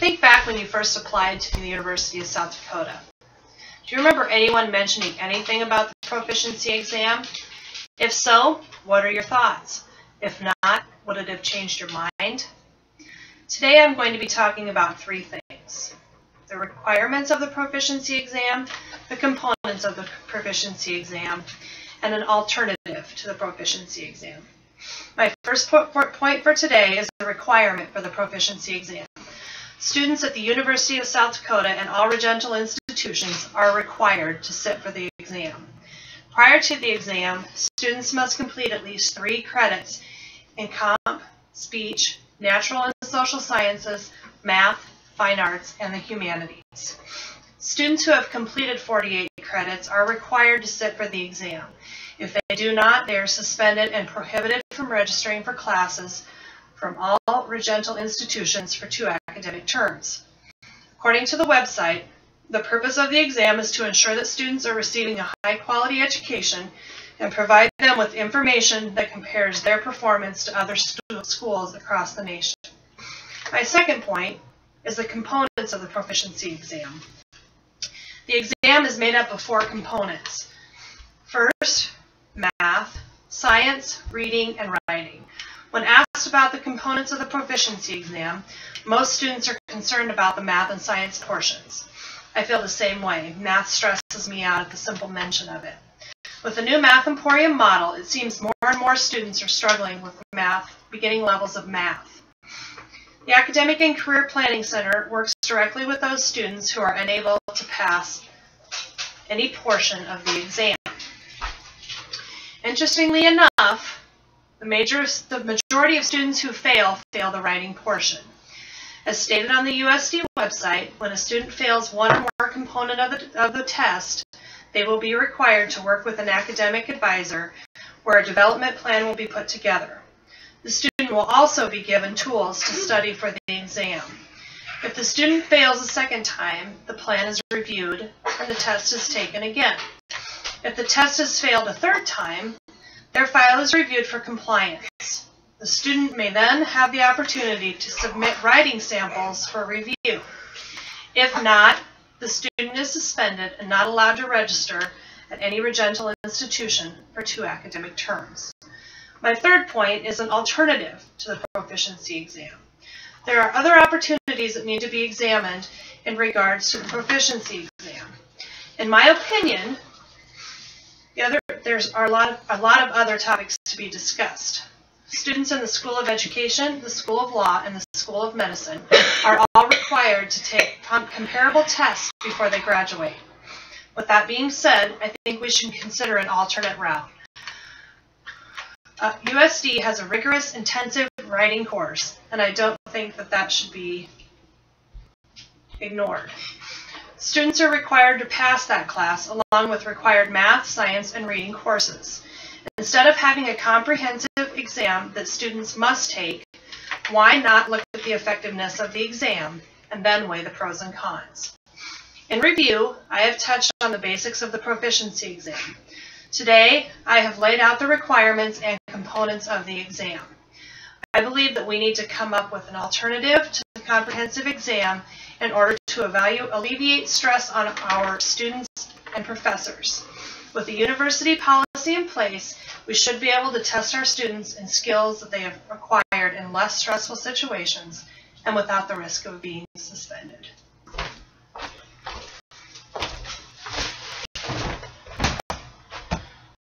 think back when you first applied to the University of South Dakota. Do you remember anyone mentioning anything about the proficiency exam? If so, what are your thoughts? If not, would it have changed your mind? Today I'm going to be talking about three things: the requirements of the proficiency exam, the components of the proficiency exam, and an alternative to the proficiency exam. My first point for today is the requirement for the proficiency exam. Students at the University of South Dakota and all residential institutions are required to sit for the exam. Prior to the exam, students must complete at least 3 credits in comp, speech, natural and social sciences, math, fine arts, and the humanities. Students who have completed 48 credits are required to sit for the exam. If they do not, they are suspended and prohibited from registering for classes from all residential institutions for 2 academic terms. According to the website, the purpose of the exam is to ensure that students are receiving a high-quality education and provide them with information that compares their performance to other schools across the nation. My second point is the components of the proficiency exam. The exam is made up of 4 components. First, math, science, reading, and writing. When asked about the components of the proficiency exam, most students are concerned about the math and science portions. I feel the same way. Math stresses me out at the simple mention of it. With the new Math Emporium model, it seems more and more students are struggling with math, beginning levels of math. The Academic and Career Planning Center works directly with those students who are unable to pass any portion of the exam. Interestingly enough, the majority of students who fail the writing portion. As stated on the USD website, when a student fails one or more component of the test, they will be required to work with an academic advisor where a development plan will be put together. The student will also be given tools to study for the exam. If the student fails a second time, the plan is reviewed and the test is taken again. If the test is failed a third time, their file is reviewed for compliance. The student may then have the opportunity to submit writing samples for review. If not, the student is suspended and not allowed to register at any residential institution for 2 academic terms. My third point is an alternative to the proficiency exam. There are other opportunities that need to be examined in regards to the proficiency exam. In my opinion, there's a lot of other topics to be discussed. Students in the School of Education, the School of Law, and the School of Medicine are all required to take comparable tests before they graduate. With that being said, I think we should consider an alternate route. USD has a rigorous, intensive writing course, and I don't think that should be ignored. Students are required to pass that class along with required math, science, and reading courses. Instead of having a comprehensive exam that students must take, why not look at the effectiveness of the exam and then weigh the pros and cons? In review, I have touched on the basics of the proficiency exam. Today, I have laid out the requirements and components of the exam. I believe that we need to come up with an alternative to the comprehensive exam in order to alleviate stress on our students and professors. With the university policy in place, we should be able to test our students in skills that they have acquired in less stressful situations and without the risk of being suspended.